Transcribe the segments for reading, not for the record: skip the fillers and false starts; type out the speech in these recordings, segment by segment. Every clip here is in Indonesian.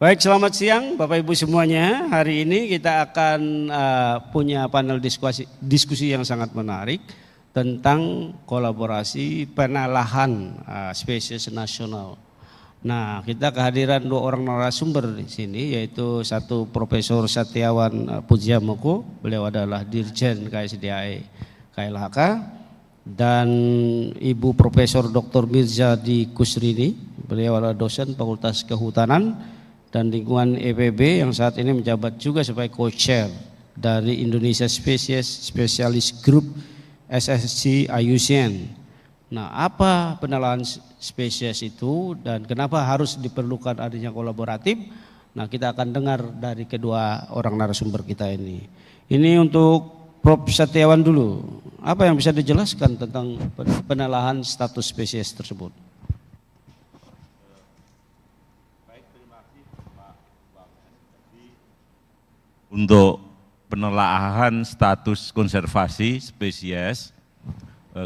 Baik, selamat siang Bapak Ibu semuanya. Hari ini kita akan punya panel diskusi yang sangat menarik tentang kolaborasi penelahan spesies nasional. Nah, kita kehadiran dua orang narasumber di sini, yaitu satu Profesor Satyawan Pujiamoko, beliau adalah Dirjen KSDAE KLHK, dan Ibu Profesor Dr. Mirzadi Kusrini, beliau adalah dosen Fakultas Kehutanan dan Lingkungan EPB yang saat ini menjabat juga sebagai co-chair dari Indonesia Species Specialist Group SSC IUCN. Nah, apa penelahan spesies itu dan kenapa harus diperlukan adanya kolaboratif? Nah, kita akan dengar dari kedua orang narasumber kita ini. Ini untuk Prof. Satyawan dulu. Apa yang bisa dijelaskan tentang penelahan status spesies tersebut? Untuk penelahan status konservasi spesies,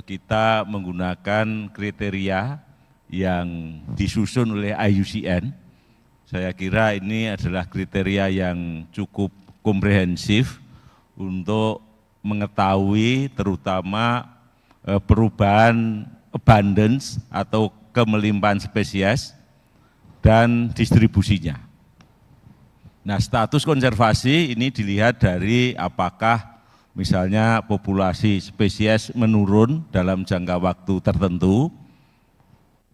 kita menggunakan kriteria yang disusun oleh IUCN. Saya kira ini adalah kriteria yang cukup komprehensif untuk mengetahui terutama perubahan abundance atau kemelimpahan spesies dan distribusinya. Nah, status konservasi ini dilihat dari apakah misalnya populasi spesies menurun dalam jangka waktu tertentu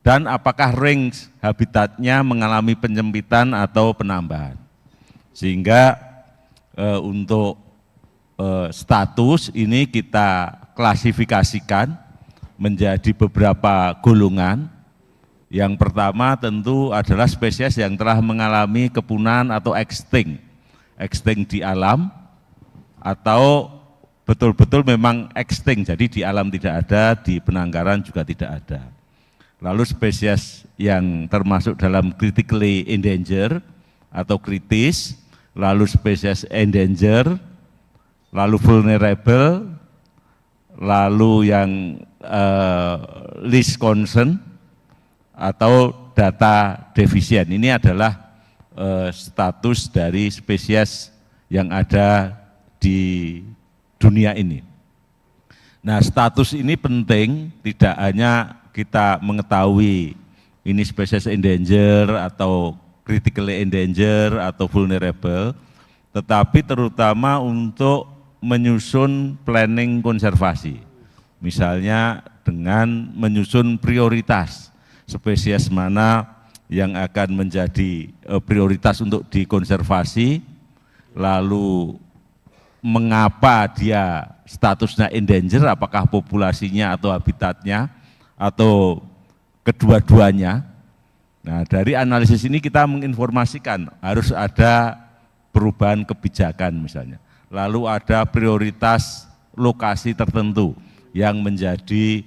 dan apakah range habitatnya mengalami penyempitan atau penambahan. Sehingga untuk status ini kita klasifikasikan menjadi beberapa golongan. Yang pertama tentu adalah spesies yang telah mengalami kepunahan atau extinct di alam atau betul-betul memang extinct, jadi di alam tidak ada, di penangkaran juga tidak ada. Lalu spesies yang termasuk dalam critically endangered atau kritis, lalu spesies endangered, lalu vulnerable, lalu yang least concern, atau data defisien. Ini adalah status dari spesies yang ada di dunia ini. Nah, status ini penting tidak hanya kita mengetahui ini spesies endanger atau critically endanger atau vulnerable, tetapi terutama untuk menyusun planning konservasi. Misalnya dengan menyusun prioritas spesies mana yang akan menjadi prioritas untuk dikonservasi, lalu mengapa dia statusnya endanger, apakah populasinya atau habitatnya, atau kedua-duanya. Nah, dari analisis ini kita menginformasikan harus ada perubahan kebijakan misalnya, lalu ada prioritas lokasi tertentu yang menjadi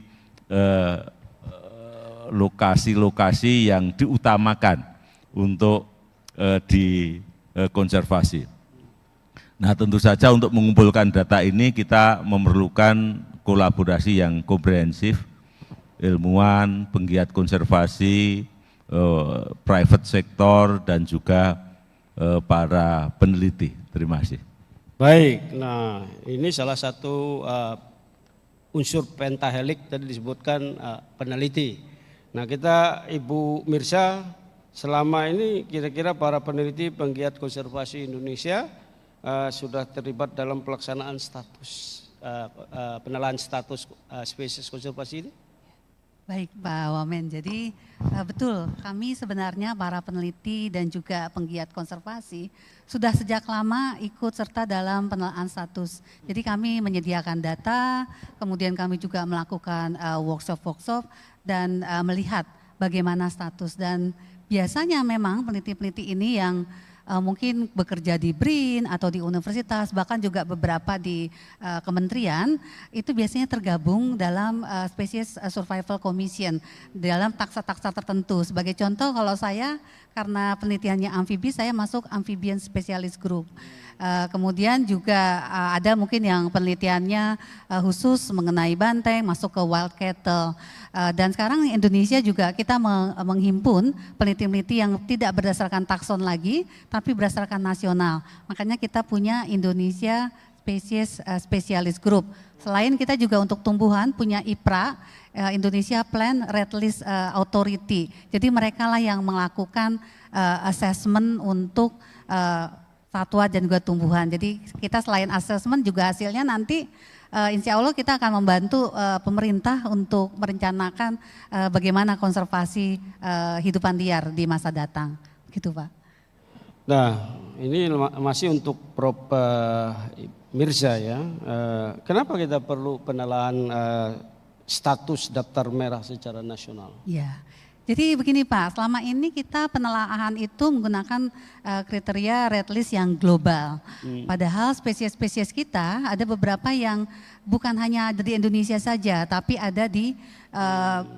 lokasi-lokasi yang diutamakan untuk dikonservasi. Nah, tentu saja untuk mengumpulkan data ini kita memerlukan kolaborasi yang komprehensif, ilmuwan, penggiat konservasi, private sector, dan juga para peneliti. Terima kasih. Baik, nah ini salah satu unsur pentahelik tadi disebutkan peneliti. Nah, kita Ibu Mirsa, selama ini kira-kira para peneliti penggiat konservasi Indonesia sudah terlibat dalam pelaksanaan status penelahan status spesies konservasi ini? Baik Pak Wamen, jadi betul kami sebenarnya para peneliti dan juga penggiat konservasi sudah sejak lama ikut serta dalam penelahan status. Jadi kami menyediakan data, kemudian kami juga melakukan workshop-workshop dan melihat bagaimana status, dan biasanya memang peneliti-peneliti ini yang mungkin bekerja di BRIN atau di universitas, bahkan juga beberapa di kementerian, itu biasanya tergabung dalam Species Survival Commission dalam taksa-taksa tertentu. Sebagai contoh, kalau saya karena penelitiannya amfibi, saya masuk Amphibian Specialist Group. Kemudian juga ada mungkin yang penelitiannya khusus mengenai banteng, masuk ke wild cattle. Dan sekarang Indonesia juga kita menghimpun peneliti-peneliti yang tidak berdasarkan takson lagi, tapi berdasarkan nasional. Makanya kita punya Indonesia Species Specialist Group. Selain kita juga untuk tumbuhan punya IPRA, Indonesia Plant Red List Authority. Jadi mereka lah yang melakukan assessment untuk satwa dan juga tumbuhan. Jadi kita selain assessment juga hasilnya nanti insya Allah kita akan membantu pemerintah untuk merencanakan bagaimana konservasi hidupan liar di masa datang. Gitu Pak. Nah ini masih untuk Prof. Mirza ya. Kenapa kita perlu penelahan status daftar merah secara nasional? Ya. Jadi begini Pak, selama ini kita penelaahan itu menggunakan kriteria red list yang global. Padahal spesies-spesies kita ada beberapa yang bukan hanya ada di Indonesia saja, tapi ada di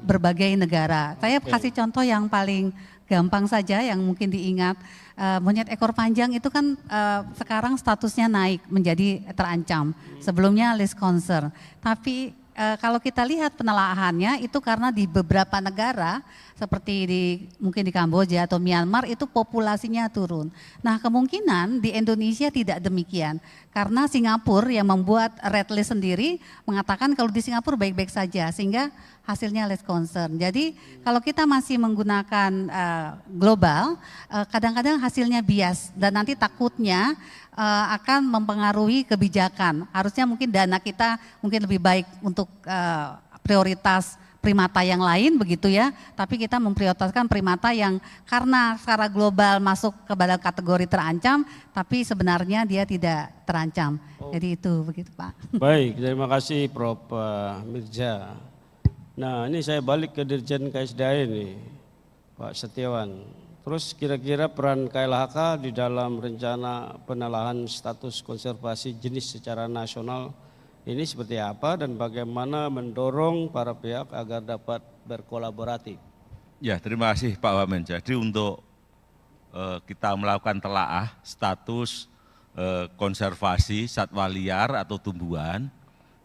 berbagai negara. Saya kasih contoh yang paling gampang saja yang mungkin diingat. Monyet ekor panjang itu kan sekarang statusnya naik menjadi terancam. Sebelumnya list concern. Tapi kalau kita lihat penelaahannya itu karena di beberapa negara seperti mungkin di Kamboja atau Myanmar itu populasinya turun. Nah kemungkinan di Indonesia tidak demikian karena Singapura yang membuat red list sendiri mengatakan kalau di Singapura baik-baik saja sehingga hasilnya less concern. Jadi kalau kita masih menggunakan global kadang-kadang hasilnya bias dan nanti takutnya akan mempengaruhi kebijakan. Harusnya mungkin dana kita mungkin lebih baik untuk prioritas primata yang lain begitu ya, tapi kita memprioritaskan primata yang karena secara global masuk ke dalam kategori terancam, tapi sebenarnya dia tidak terancam. Jadi itu begitu Pak. Baik, terima kasih Prof. Mirza. Nah ini saya balik ke Dirjen KSDAI nih, Pak Setiawan. Terus kira-kira peran KLHK di dalam rencana penelahan status konservasi jenis secara nasional ini seperti apa dan bagaimana mendorong para pihak agar dapat berkolaboratif? Ya, terima kasih Pak Wamen. Jadi untuk kita melakukan telaah status konservasi satwa liar atau tumbuhan,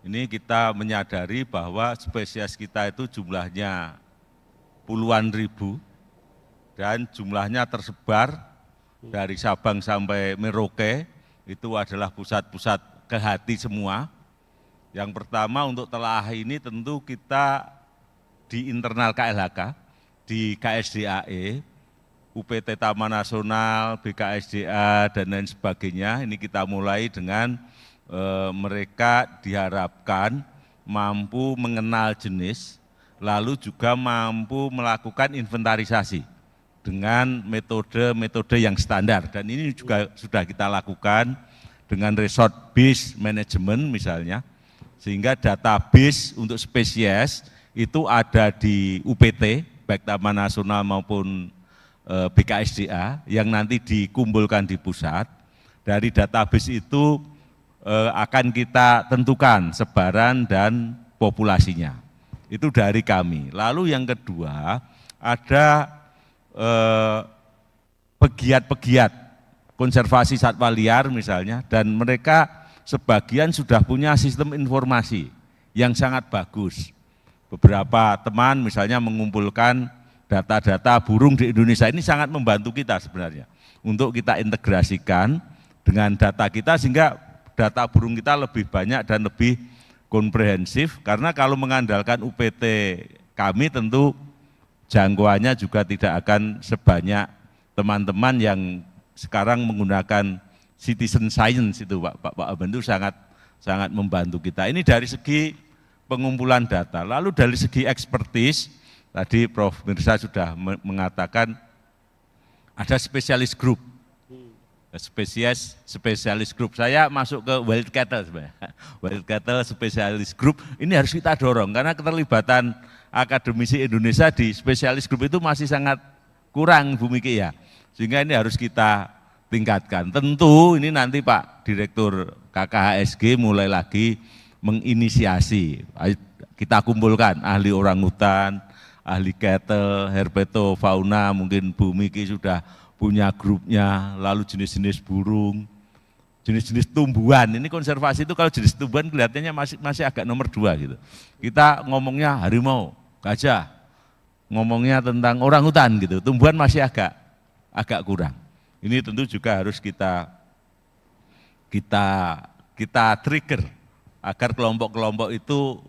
ini kita menyadari bahwa spesies kita itu jumlahnya puluhan ribu dan jumlahnya tersebar dari Sabang sampai Merauke, itu adalah pusat-pusat kehati semua. Yang pertama untuk telaah ini tentu kita di internal KLHK, di KSDAE, UPT Taman Nasional, BKSDA dan lain sebagainya, ini kita mulai dengan mereka diharapkan mampu mengenal jenis, lalu juga mampu melakukan inventarisasi dengan metode-metode yang standar. Dan ini juga sudah kita lakukan dengan resort based management misalnya, sehingga database untuk spesies itu ada di UPT, baik Taman Nasional maupun BKSDA, yang nanti dikumpulkan di pusat. Dari database itu akan kita tentukan sebaran dan populasinya. Itu dari kami. Lalu yang kedua, ada pegiat-pegiat konservasi satwa liar misalnya, dan mereka sebagian sudah punya sistem informasi yang sangat bagus. Beberapa teman misalnya mengumpulkan data-data burung di Indonesia, ini sangat membantu kita sebenarnya untuk kita integrasikan dengan data kita sehingga data burung kita lebih banyak dan lebih komprehensif, karena kalau mengandalkan UPT kami tentu jangkauannya juga tidak akan sebanyak teman-teman yang sekarang menggunakan citizen science itu Pak Aben, itu sangat membantu kita. Ini dari segi pengumpulan data. Lalu dari segi expertise, tadi Prof. Mirza sudah mengatakan ada spesialis group. Spesialis group. Saya masuk ke wild cattle sebenarnya. Wild cattle spesialis group ini harus kita dorong karena keterlibatan akademisi Indonesia di spesialis group itu masih sangat kurang Bu Miki ya. Sehingga ini harus kita tingkatkan. Tentu ini nanti Pak Direktur KKHSG mulai lagi menginisiasi. Kita kumpulkan ahli orangutan, ahli cattle, herpetofauna, mungkin Bu Miki sudah punya grupnya, lalu jenis-jenis burung, jenis-jenis tumbuhan. Ini konservasi itu kalau jenis tumbuhan kelihatannya masih agak nomor 2 gitu. Kita ngomongnya harimau, gajah, ngomongnya tentang orangutan gitu. Tumbuhan masih agak kurang. Ini tentu juga harus kita trigger agar kelompok-kelompok itu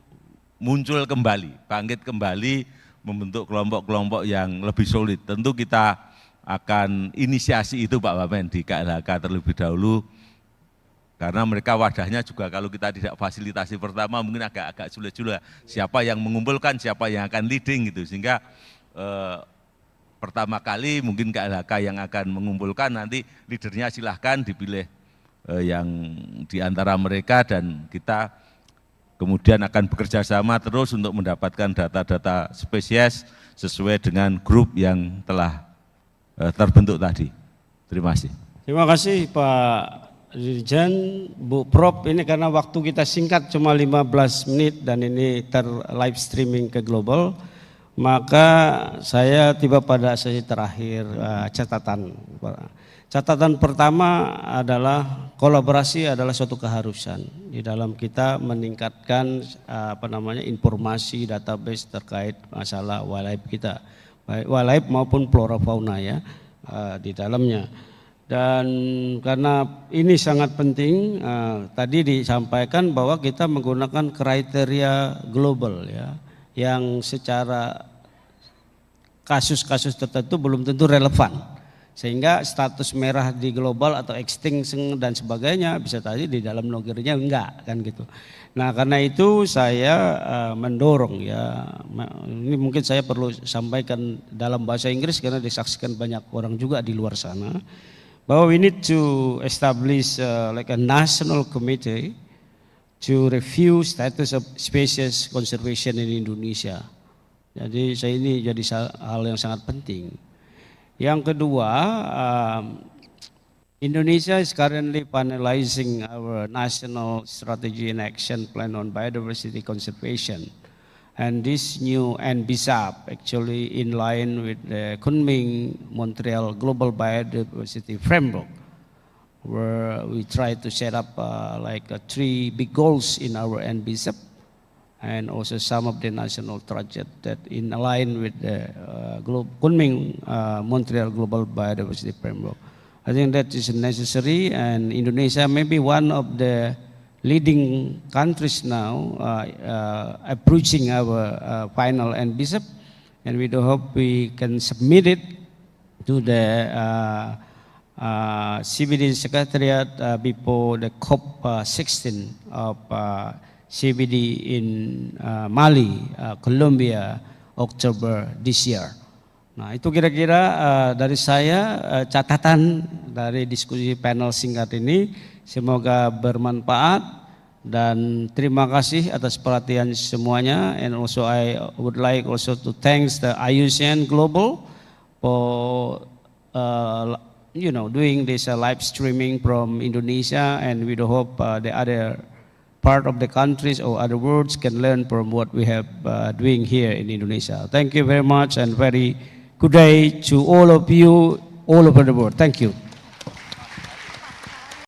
muncul kembali, bangkit kembali, membentuk kelompok-kelompok yang lebih solid. Tentu kita akan inisiasi itu Pak Wamen di KLHK terlebih dahulu, karena mereka wadahnya juga kalau kita tidak fasilitasi pertama mungkin agak sulit juga. Siapa yang mengumpulkan, siapa yang akan leading gitu, sehingga pertama kali mungkin KLHK yang akan mengumpulkan, nanti leadernya silahkan dipilih yang di antara mereka, dan kita kemudian akan bekerja sama terus untuk mendapatkan data-data spesies sesuai dengan grup yang telah terbentuk tadi. Terima kasih. Terima kasih Pak Dirjen, Bu Prof. Ini karena waktu kita singkat cuma 15 menit dan ini live streaming ke global, maka saya tiba pada sesi terakhir catatan. Catatan pertama adalah kolaborasi adalah suatu keharusan di dalam kita meningkatkan informasi database terkait masalah wildlife kita, baik wildlife maupun flora fauna ya di dalamnya. Dan karena ini sangat penting, tadi disampaikan bahwa kita menggunakan kriteria global ya, yang secara kasus-kasus tertentu belum tentu relevan. Sehingga status merah di global atau extinction dan sebagainya bisa tadi di dalam negerinya enggak kan gitu. Nah karena itu saya mendorong ya, ini mungkin saya perlu sampaikan dalam bahasa Inggris karena disaksikan banyak orang juga di luar sana, bahwa we need to establish like a national committee to review status of species conservation in Indonesia. Jadi ini jadi hal yang sangat penting. Yang kedua, Indonesia is currently finalizing our national strategy and action plan on biodiversity conservation. And this new NBSAP actually in line with the Kunming Montreal Global Biodiversity Framework, where we try to set up like 3 big goals in our NBSAP, and also some of the national targets that in line with the Kunming Montreal Global Biodiversity Framework. I think that is necessary, and Indonesia may be one of the leading countries now approaching our final NBSAP, and we do hope we can submit it to the CBD Secretariat before the COP16 of CBD in Mali, Colombia, Oktober this year. Nah itu kira-kira dari saya catatan dari diskusi panel singkat ini. Semoga bermanfaat dan terima kasih atas perhatian semuanya. And also I would like also to thanks the IUCN Global for doing this live streaming from Indonesia, and we do hope the other part of the countries or other worlds can learn from what we have doing here in Indonesia. Thank you very much and very good day to all of you all over the world. Thank you.